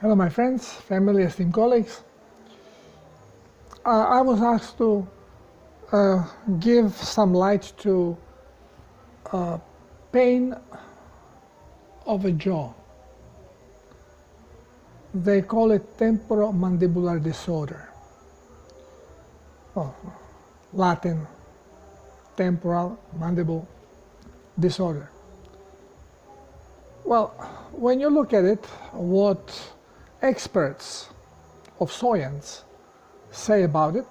Hello my friends, family, esteemed colleagues. I was asked to give some light to pain of a jaw. They call it temporomandibular disorder. Well, Latin, temporal mandible disorder. Well, when you look at it, what experts of science say about it,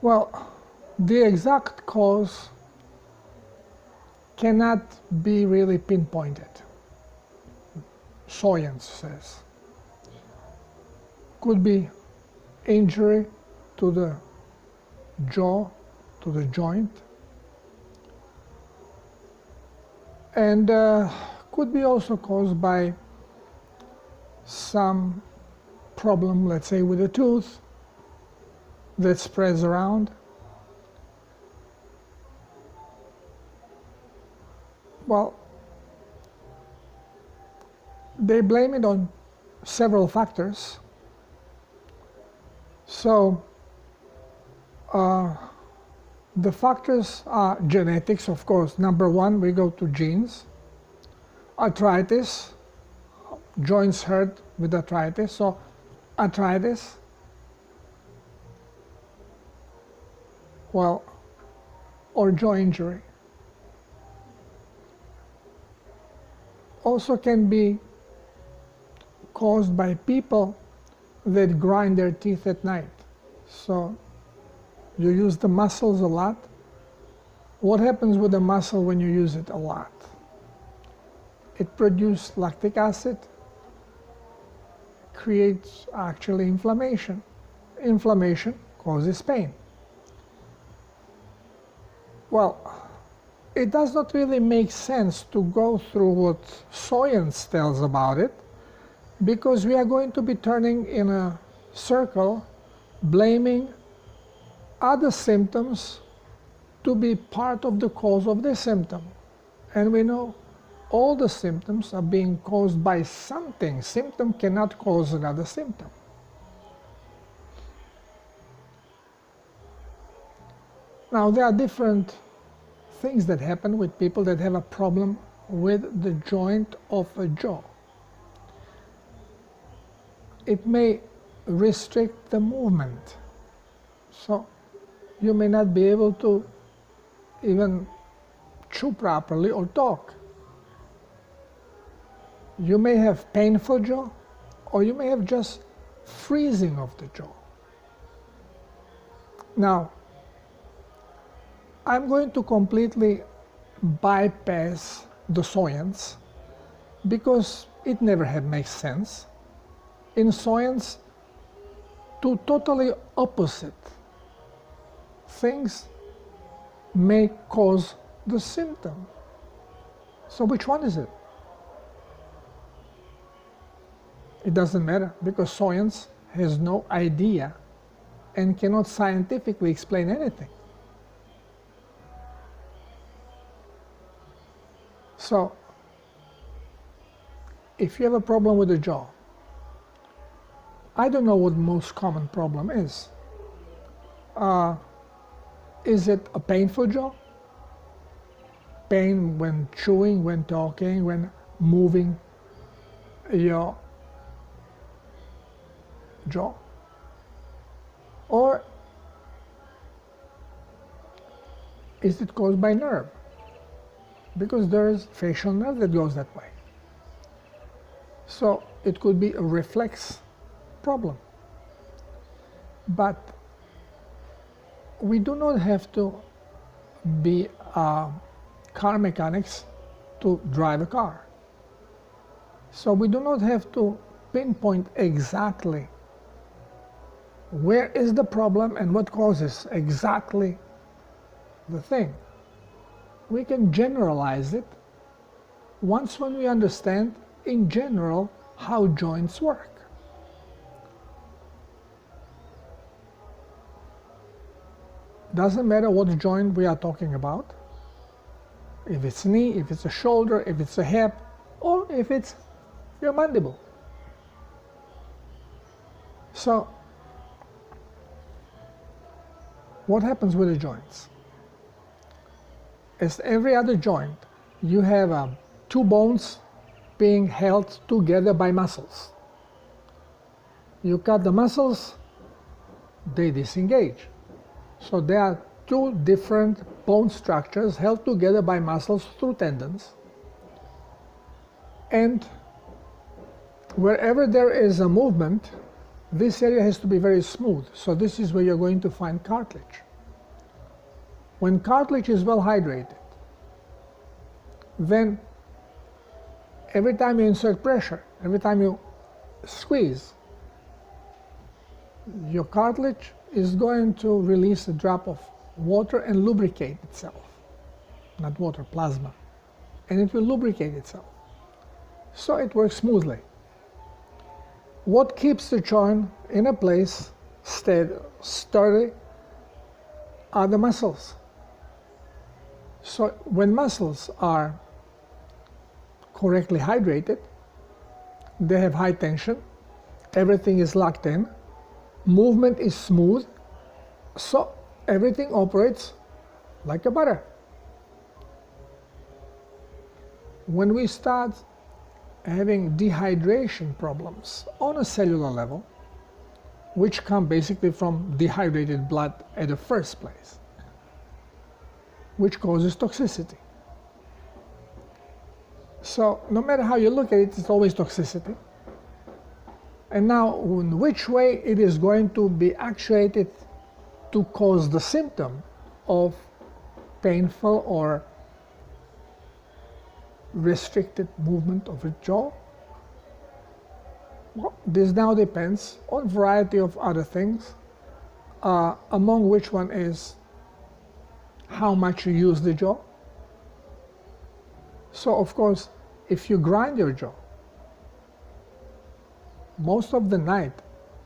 well, the exact cause cannot be really pinpointed, science says. Could be injury to the jaw, to the joint, and could be also caused by some problem, let's say, with a tooth that spreads around. Well, they blame it on several factors. So the factors are genetics, of course. Number one, we go to genes. Arthritis, joints hurt with arthritis, so arthritis. Well, or jaw injury. Also can be caused by people that grind their teeth at night. So you use the muscles a lot. What happens with the muscle when you use it a lot? It produces lactic acid, creates actually inflammation. Inflammation causes pain. Well, it does not really make sense to go through what science tells about it, because we are going to be turning in a circle, blaming other symptoms to be part of the cause of the symptom. And we know all the symptoms are being caused by something. Symptom cannot cause another symptom. Now, there are different things that happen with people that have a problem with the joint of a jaw. It may restrict the movement. So you may not be able to even chew properly or talk. You may have painful jaw, or you may have just freezing of the jaw. Now, I'm going to completely bypass the science because it never had made sense. In science, two totally opposite things may cause the symptom. So which one is it? It doesn't matter, because science has no idea and cannot scientifically explain anything. So, if you have a problem with the jaw, I don't know what the most common problem is. Is it a painful jaw? Pain when chewing, when talking, when moving your jaw? Or is it caused by nerve? Because there is facial nerve that goes that way. So it could be a reflex problem. But we do not have to be car mechanics to drive a car. So we do not have to pinpoint exactly where is the problem and what causes exactly the thing. We can generalize it once when we understand in general how joints work. Doesn't matter what joint we are talking about, if it's knee, if it's a shoulder, if it's a hip, or if it's your mandible. So what happens with the joints? As every other joint, you have two bones being held together by muscles. You cut the muscles, they disengage. So there are two different bone structures held together by muscles through tendons. And wherever there is a movement, this area has to be very smooth. So this is where you're going to find cartilage. When cartilage is well hydrated, then every time you insert pressure, every time you squeeze, your cartilage is going to release a drop of water and lubricate itself. Not water, plasma. And it will lubricate itself. So it works smoothly. What keeps the joint in a place sturdy are the muscles. So when muscles are correctly hydrated, they have high tension, everything is locked in, movement is smooth, so everything operates like a butter. When we start having dehydration problems on a cellular level, which come basically from dehydrated blood at the first place, which causes toxicity. So no matter how you look at it, it's always toxicity. And now, in which way it is going to be actuated to cause the symptom of painful or restricted movement of the jaw? Well, this now depends on a variety of other things, among which one is how much you use the jaw. So of course, if you grind your jaw, most of the night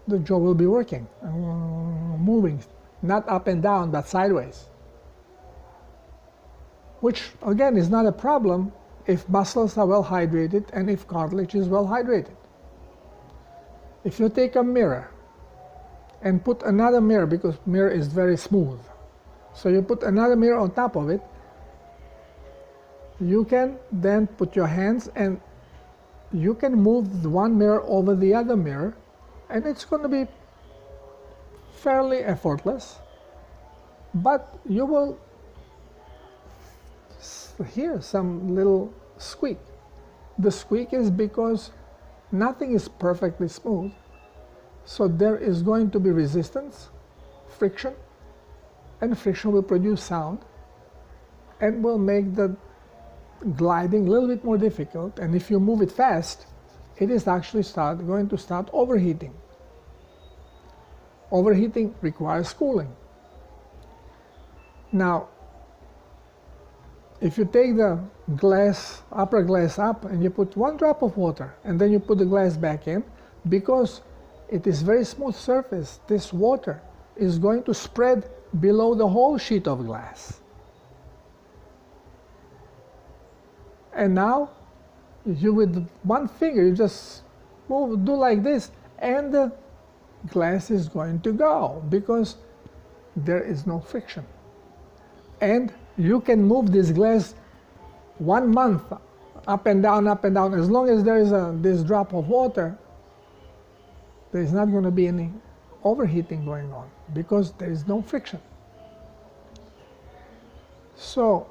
the jaw will be working, moving, not up and down but sideways, which again is not a problem if muscles are well hydrated and if cartilage is well hydrated. If you take a mirror and put another mirror, because mirror is very smooth, so you put another mirror on top of it, you can then put your hands and you can move the one mirror over the other mirror, and it's going to be fairly effortless, but you will hear some little squeak. The squeak is because nothing is perfectly smooth, so there is going to be resistance, friction, and friction will produce sound and will make the gliding a little bit more difficult. And if you move it fast, it is actually going to start overheating. Overheating requires cooling. Now, if you take the glass, upper glass up, and you put one drop of water, and then you put the glass back in, because it is very smooth surface, this water is going to spread below the whole sheet of glass. And now, you with one finger, you just do like this, and the glass is going to go, because there is no friction. And you can move this glass 1 month up and down, as long as there is this drop of water, there is not going to be any overheating going on, because there is no friction. So,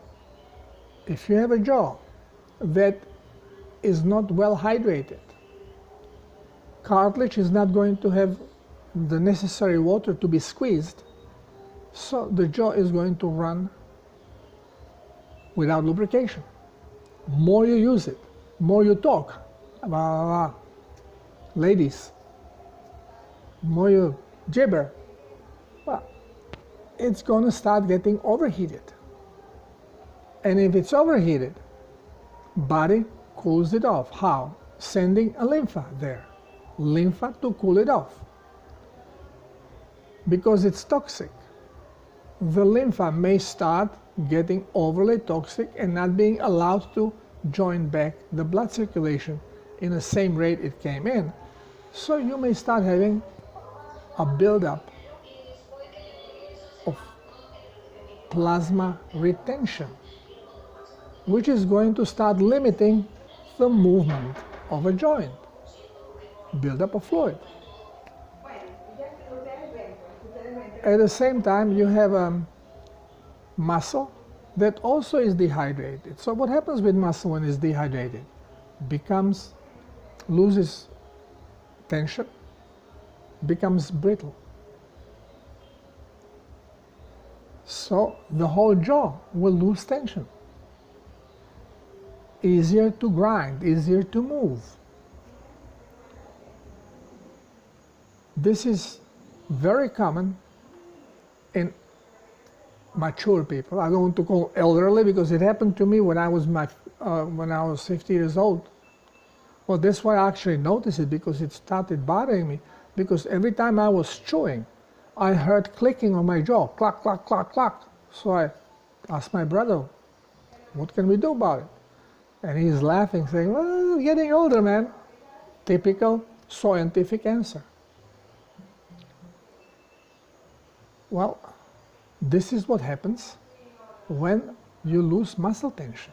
if you have a jaw that is not well hydrated, cartilage is not going to have the necessary water to be squeezed, so the jaw is going to run without lubrication. More you use it, more you talk, ladies, more you gibber, well, it's going to start getting overheated. And if it's overheated, body cools it off. How? Sending a lymph there. Lymph to cool it off. Because it's toxic, the lymph may start getting overly toxic and not being allowed to join back the blood circulation in the same rate it came in. So you may start having a buildup of plasma retention, which is going to start limiting the movement of a joint, buildup of fluid. At the same time, you have a muscle that also is dehydrated. So what happens with muscle when it's dehydrated? Loses tension, becomes brittle. So the whole jaw will lose tension. Easier to grind, easier to move. This is very common in mature people. I don't want to call elderly because it happened to me when I was 50 years old. Well, that's why I actually noticed it, because it started bothering me. Because every time I was chewing, I heard clicking on my jaw, clack, clack, clack, clack. So I asked my brother, what can we do about it? And he's laughing, saying, well, you're getting older, man. Typical scientific answer. Well, this is what happens when you lose muscle tension.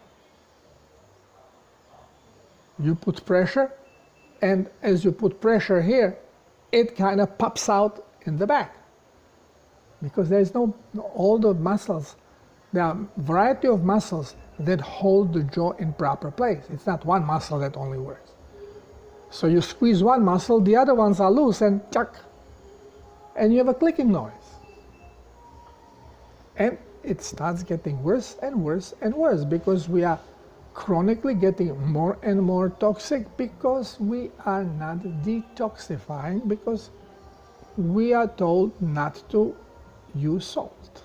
You put pressure, and as you put pressure here, it kind of pops out in the back. Because there's all the muscles, there are a variety of muscles that hold the jaw in proper place. It's not one muscle that only works. So you squeeze one muscle, the other ones are loose, and chuck, and you have a clicking noise. And it starts getting worse and worse and worse, because we are chronically getting more and more toxic, because we are not detoxifying, because we are told not to use salt.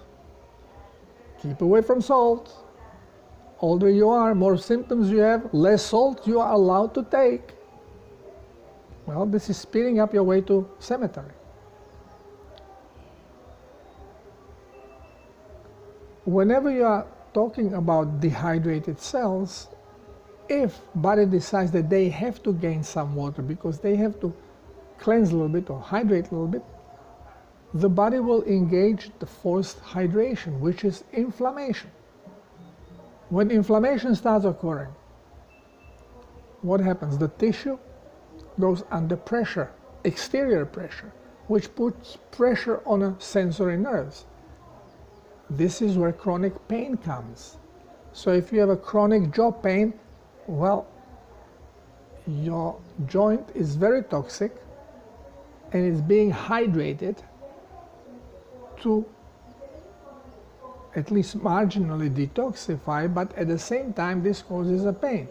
Keep away from salt. Older you are, more symptoms you have, less salt you are allowed to take. Well, this is speeding up your way to cemetery. Whenever you are talking about dehydrated cells, if body decides that they have to gain some water because they have to cleanse a little bit or hydrate a little bit, the body will engage the forced hydration, which is inflammation. When inflammation starts occurring, what happens? The tissue goes under pressure, exterior pressure, which puts pressure on the sensory nerves. This is where chronic pain comes. So if you have a chronic jaw pain, well, your joint is very toxic and it's being hydrated to at least marginally detoxify, but at the same time this causes a pain.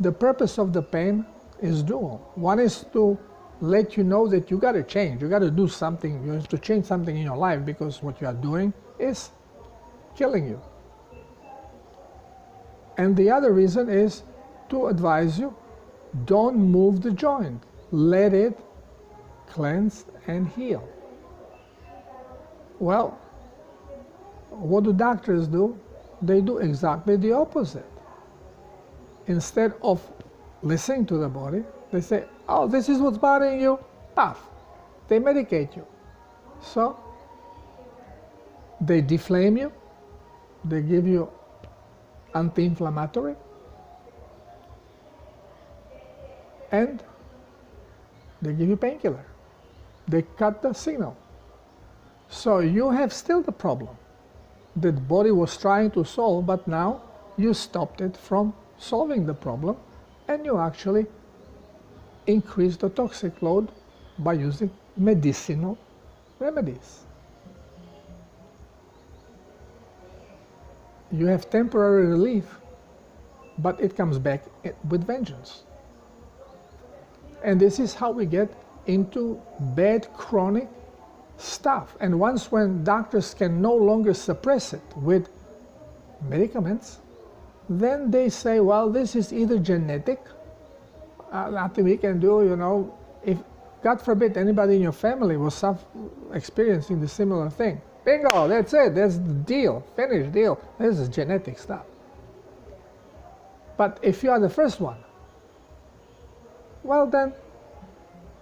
The purpose of the pain is dual. One is to let you know that you got to change, you got to do something, you have to change something in your life, because what you are doing is killing you. And the other reason is to advise you, don't move the joint, let it cleanse and heal. Well, what do doctors do? They do exactly the opposite. Instead of listening to the body, they say, oh, this is what's bothering you, puff. They medicate you. So they deflame you, they give you anti-inflammatory, and they give you painkiller. They cut the signal. So you have still the problem that the body was trying to solve, but now you stopped it from solving the problem, and you actually increase the toxic load by using medicinal remedies. You have temporary relief, but it comes back with vengeance. And this is how we get into bad chronic stuff. And once when doctors can no longer suppress it with medicaments, then they say, well, this is either genetic, nothing we can do, you know. If, God forbid, anybody in your family was experiencing the similar thing, bingo, that's it, that's the deal, finished deal. This is genetic stuff. But if you are the first one, well then,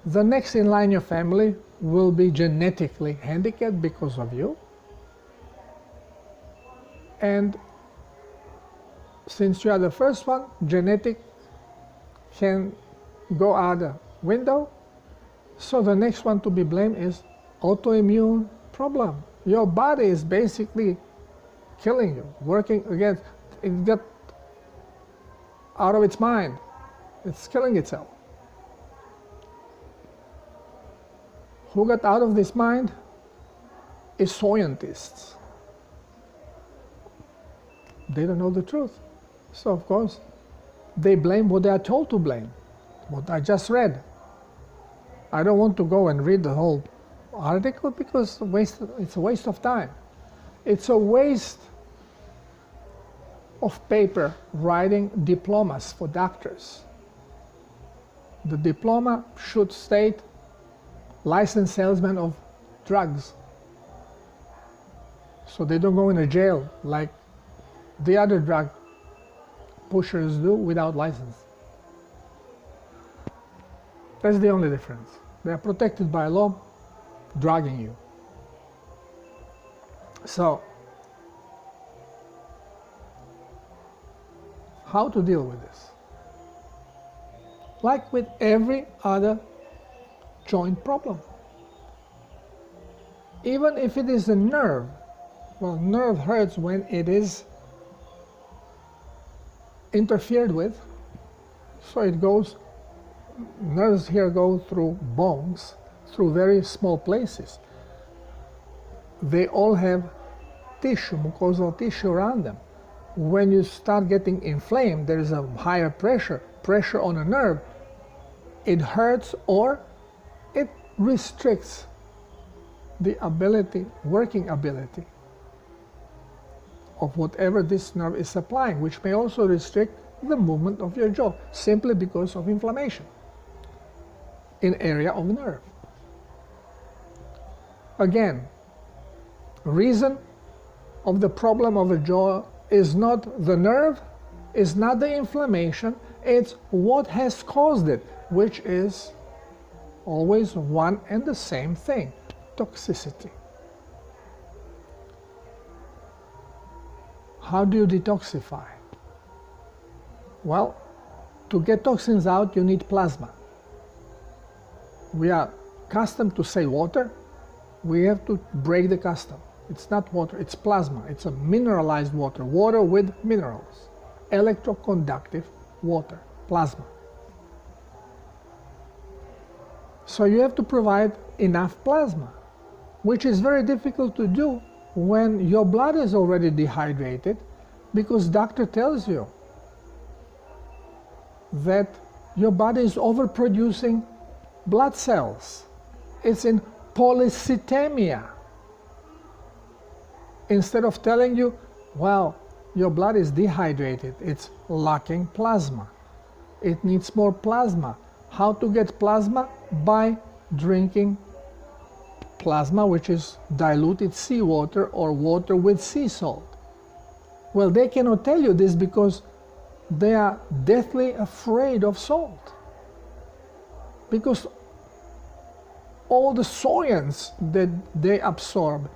the next in line in your family will be genetically handicapped because of you. And since you are the first one, genetic can go out the window. So the next one to be blamed is autoimmune problem. Your body is basically killing you, working against it. Got out of its mind. It's killing itself. Who got out of this mind is scientists. They don't know the truth. So of course, they blame what they are told to blame, what I just read. I don't want to go and read the whole article because it's a waste of time. It's a waste of paper writing diplomas for doctors. The diploma should state licensed salesman of drugs, so they don't go in a jail like the other drug pushers do without license. That's the only difference. They are protected by law, drugging you. So, how to deal with this? Like with every other joint problem. Even if it is a nerve, well, nerve hurts when it is interfered with, so it goes, nerves here go through bones, through very small places. They all have tissue, mucosal tissue around them. When you start getting inflamed, there is a higher pressure on a nerve. It hurts or it restricts the ability, working ability of whatever this nerve is supplying, which may also restrict the movement of your jaw, simply because of inflammation in area of nerve. Again, reason of the problem of the jaw is not the nerve, is not the inflammation, it's what has caused it, which is always one and the same thing, toxicity. How do you detoxify? Well, to get toxins out, you need plasma. We are accustomed to say water. We have to break the custom. It's not water, it's plasma. It's a mineralized water, water with minerals. Electroconductive water, plasma. So you have to provide enough plasma, which is very difficult to do when your blood is already dehydrated, because doctor tells you that your body is overproducing blood cells. It's in polycythemia. Instead of telling you, well, your blood is dehydrated, it's lacking plasma. It needs more plasma. How to get plasma? By drinking plasma, which is diluted seawater or water with sea salt. Well, they cannot tell you this because they are deathly afraid of salt. Because all the science that they absorb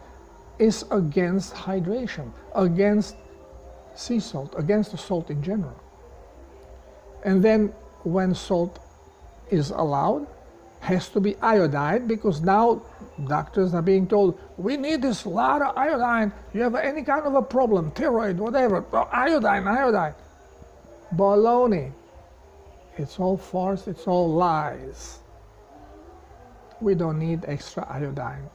is against hydration, against sea salt, against the salt in general. And then when salt is allowed, has to be iodide, because now doctors are being told, we need this lot of iodine. You have any kind of a problem, thyroid, whatever, iodine, iodine. Baloney. It's all farce, it's all lies. We don't need extra iodine.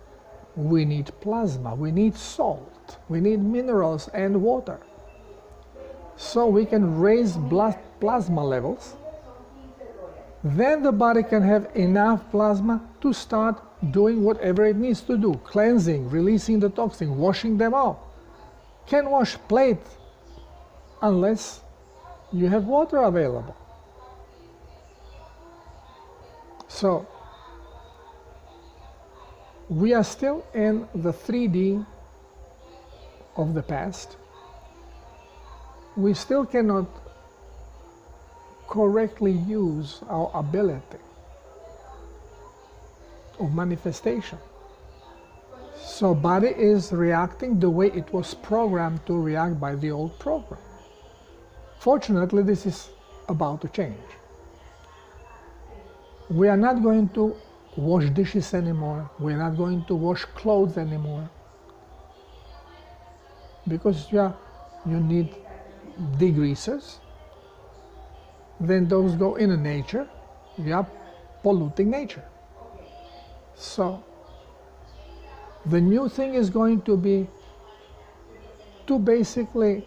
We need plasma, we need salt, we need minerals and water. So we can raise blood plasma levels. Then the body can have enough plasma to start doing whatever it needs to do. Cleansing, releasing the toxin, washing them off. Can't wash plate unless you have water available. So, we are still in the 3D of the past. We still cannot correctly use our ability of manifestation. So body is reacting the way it was programmed to react by the old program. Fortunately, this is about to change. We are not going to wash dishes anymore. We are not going to wash clothes anymore. Because you need degreasers. Then those go in nature. You are polluting nature. So the new thing is going to be to basically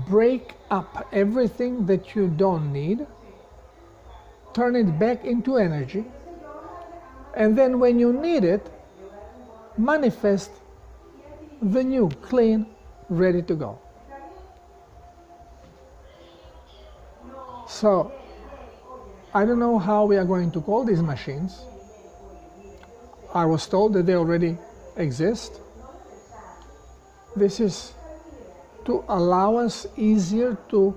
break up everything that you don't need, turn it back into energy, and then when you need it, manifest the new, clean, ready to go. So I don't know how we are going to call these machines. I was told that they already exist. This is to allow us easier to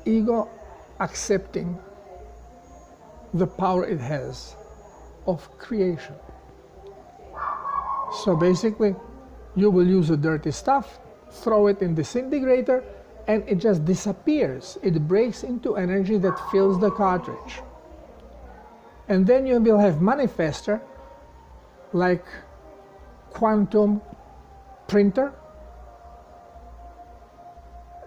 ego accepting the power it has of creation. So basically, you will use the dirty stuff, throw it in the disintegrator, and it just disappears. It breaks into energy that fills the cartridge. And then you will have manifester like quantum printer,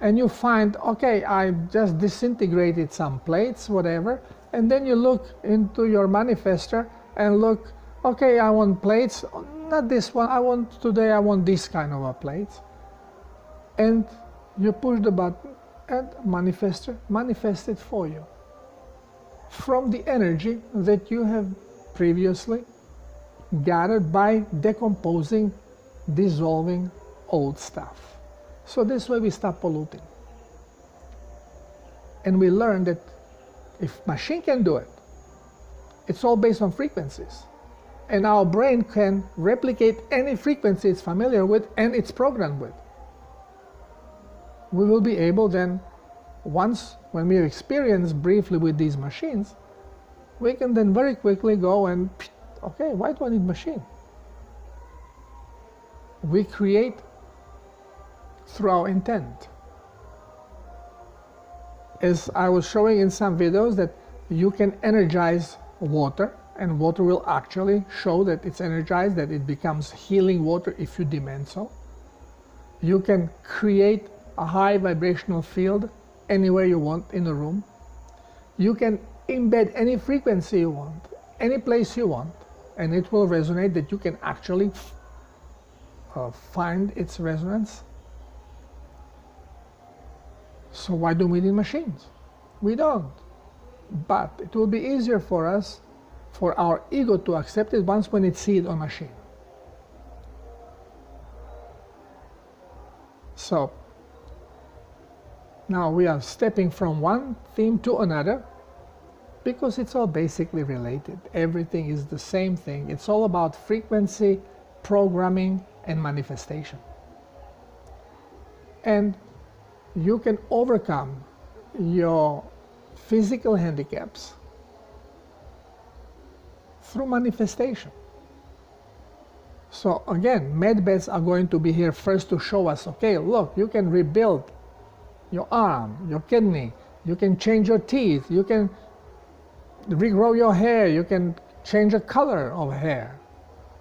and you find, okay, I just disintegrated some plates, whatever, and then you look into your manifester and look, okay, I want plates, not this one, today I want this kind of a plate. And you push the button and manifester manifests it for you from the energy that you have previously gathered by decomposing, dissolving old stuff. So this way we stop polluting. And we learn that if machine can do it, it's all based on frequencies. And our brain can replicate any frequency it's familiar with and it's programmed with. We will be able then, once when we experience briefly with these machines, we can then very quickly go and, okay, why do I need machine? We create through our intent. As I was showing in some videos, that you can energize water, and water will actually show that it's energized, that it becomes healing water if you demand so. You can create a high vibrational field anywhere you want in the room. You can embed any frequency you want, any place you want, and it will resonate, that you can actually find its resonance. So why do we need machines? We don't. But it will be easier for us, for our ego to accept it once when it sees it on machine. So now we are stepping from one theme to another, because it's all basically related. Everything is the same thing. It's all about frequency, programming, and manifestation. And you can overcome your physical handicaps through manifestation. So again, medbeds are going to be here first to show us, okay, look, you can rebuild your arm, your kidney, you can change your teeth, you can regrow your hair, you can change the color of hair,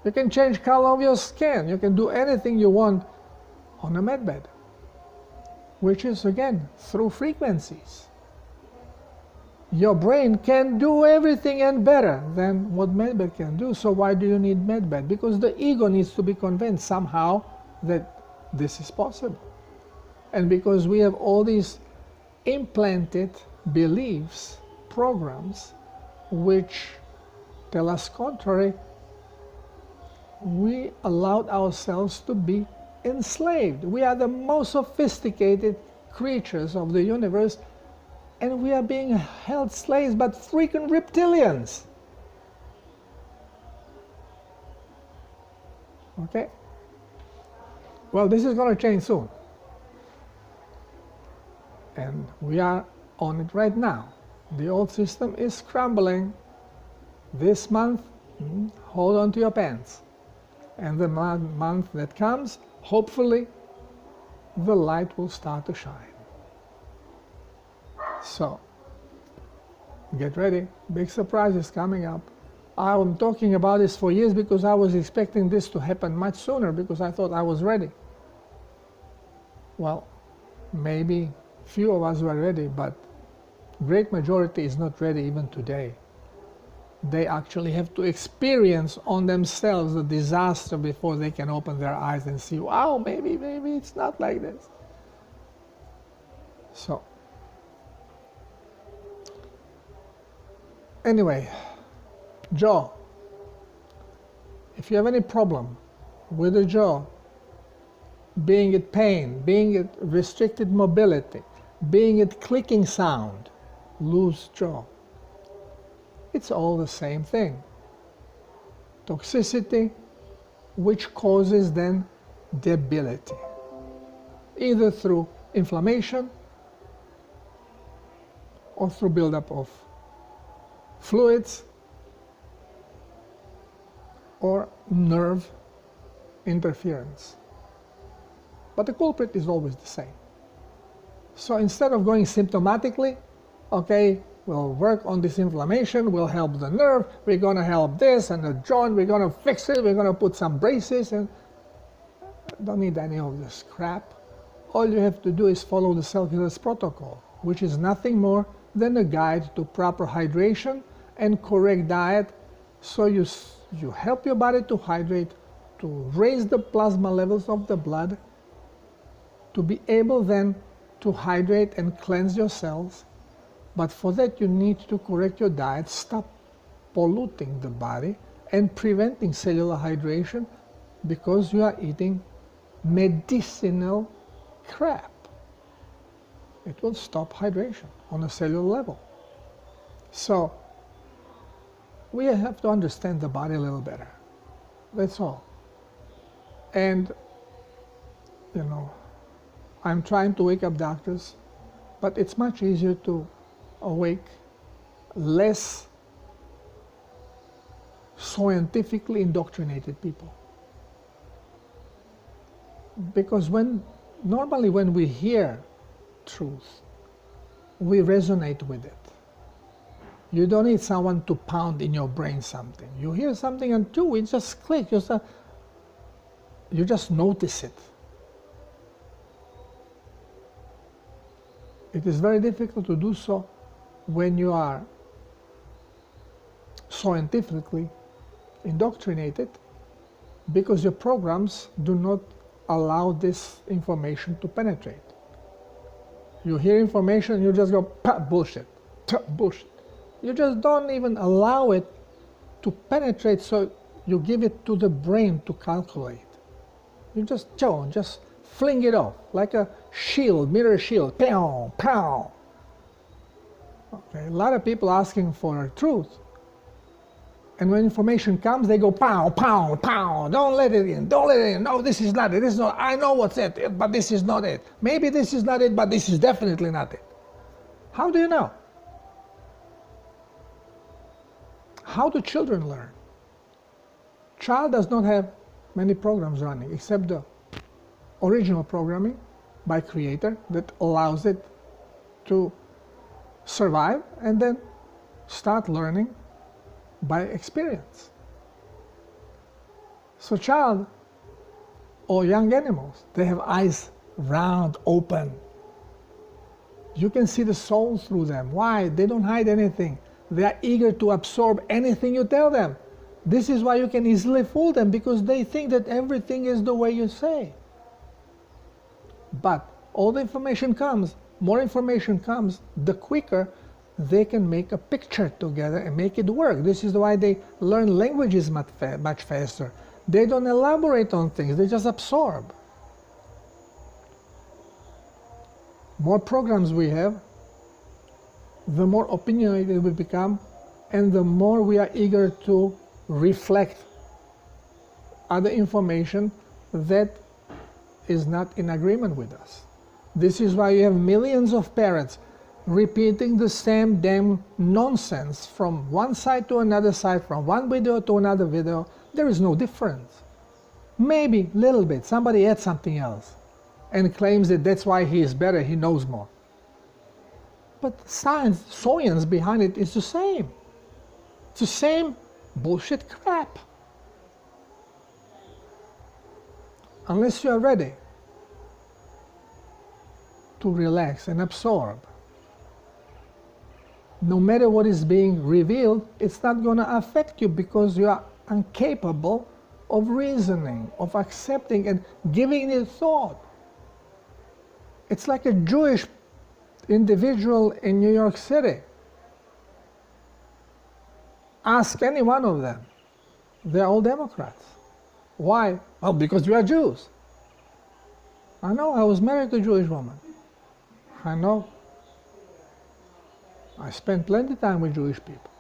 you can change color of your skin, you can do anything you want on a medbed, which is again through frequencies. Your brain can do everything and better than what medbed can do. So why do you need medbed? Because the ego needs to be convinced somehow that this is possible. And because we have all these implanted beliefs, programs, which tell us contrary, we allowed ourselves to be enslaved. We are the most sophisticated creatures of the universe, and we are being held slaves by freaking reptilians. Okay? Well, this is going to change soon. And we are on it right now. The old system is crumbling. This month, hold on to your pants. And the month that comes, hopefully, the light will start to shine. So, get ready. Big surprise is coming up. I'm talking about this for years because I was expecting this to happen much sooner because I thought I was ready. Well, maybe few of us were ready, but great majority is not ready even today. They actually have to experience on themselves the disaster before they can open their eyes and see, wow, maybe it's not like this. So, anyway, jaw. If you have any problem with the jaw, being it pain, being it restricted mobility, being it clicking sound, loose jaw, it's all the same thing. Toxicity, which causes then debility, either through inflammation or through buildup of fluids or nerve interference. But the culprit is always the same. So instead of going symptomatically, okay, we'll work on this inflammation, we'll help the nerve, we're going to help this and the joint, we're going to fix it, we're going to put some braces, and don't need any of this crap. All you have to do is follow the Cellular's protocol, which is nothing more than a guide to proper hydration and correct diet, so you help your body to hydrate, to raise the plasma levels of the blood, to be able then to hydrate and cleanse your cells. But for that you need to correct your diet, stop polluting the body and preventing cellular hydration because you are eating medicinal crap. It will stop hydration on a cellular level. So we have to understand the body a little better. That's all. And, you know, I'm trying to wake up doctors, but it's much easier to awake less scientifically indoctrinated people. Because normally when we hear truth, we resonate with it. You don't need someone to pound in your brain something. You hear something and it just clicks. You just notice it. It is very difficult to do so when you are scientifically indoctrinated, because your programs do not allow this information to penetrate. You hear information, you just go, bullshit, bullshit. You just don't even allow it to penetrate, so you give it to the brain to calculate. You just fling it off like a shield, mirror shield, pow, pow. Okay, a lot of people asking for truth. And when information comes, they go pow, pow, pow. Don't let it in, don't let it in. No, this is not it. This is not, I know what's it, but this is not it. Maybe this is not it, but this is definitely not it. How do you know? How do children learn? Child does not have many programs running, except the original programming by creator that allows it to survive and then start learning by experience. So child or young animals, they have eyes round, open. You can see the soul through them. Why? They don't hide anything. They are eager to absorb anything you tell them. This is why you can easily fool them, because they think that everything is the way you say. But all the information comes, more information comes, the quicker they can make a picture together and make it work. This is why they learn languages much faster. They don't elaborate on things, they just absorb. More programs we have, the more opinionated we become, and the more we are eager to reflect other information that is not in agreement with us. This is why you have millions of parrots repeating the same damn nonsense from one side to another side, from one video to another video. There is no difference. Maybe a little bit. Somebody adds something else and claims that that's why he is better, he knows more. But science behind it is the same. It's the same bullshit crap. Unless you are ready to relax and absorb, no matter what is being revealed, it's not going to affect you because you are incapable of reasoning, of accepting and giving it thought. It's like a Jewish individual in New York City. Ask any one of them. They're all Democrats. Why? Well, because we are Jews. I know, I was married to a Jewish woman. I know. I spent plenty of time with Jewish people.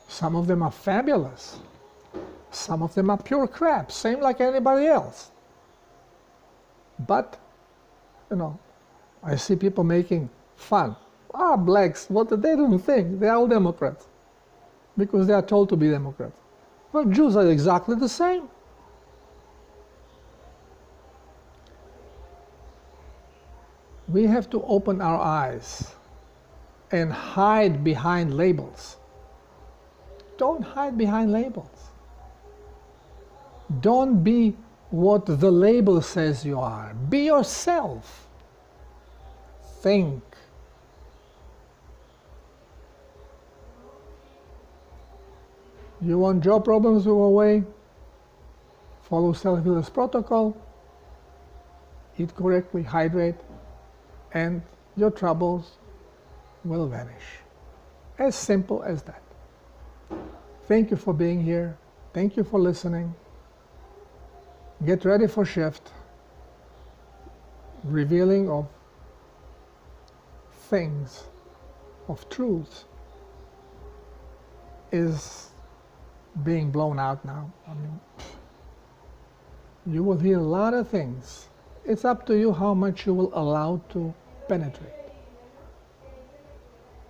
Some of them are fabulous. Some of them are pure crap, same like anybody else. But, you know, I see people making fun. Ah, blacks, what do they don't think? They're all Democrats. Because they are told to be Democrats. Well, Jews are exactly the same. We have to open our eyes and hide behind labels. Don't hide behind labels. Don't be what the label says you are. Be yourself. Think. You want jaw problems to go away? Follow self-healers protocol. Eat correctly, hydrate, and your troubles will vanish. As simple as that. Thank you for being here. Thank you for listening. Get ready for shift. Revealing of things, of truths, is being blown out now. I mean, you will hear a lot of things. It's up to you how much you will allow to penetrate.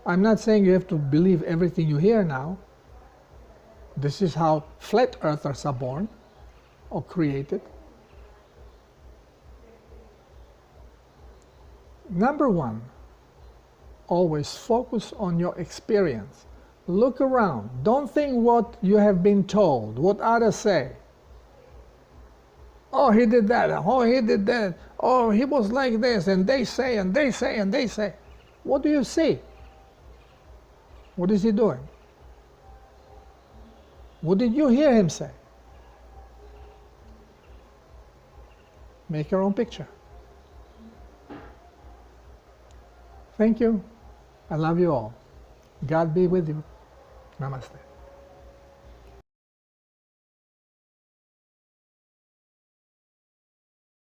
I'm not saying you have to believe everything you hear now. This is how flat earthers are born or created. Number one, always focus on your experience. Look around. Don't think what you have been told, what others say. Oh, he did that. Oh, he did that. Oh, he was like this. And they say, and they say, and they say. What do you see? What is he doing? What did you hear him say? Make your own picture. Thank you. I love you all. God be with you. Namaste.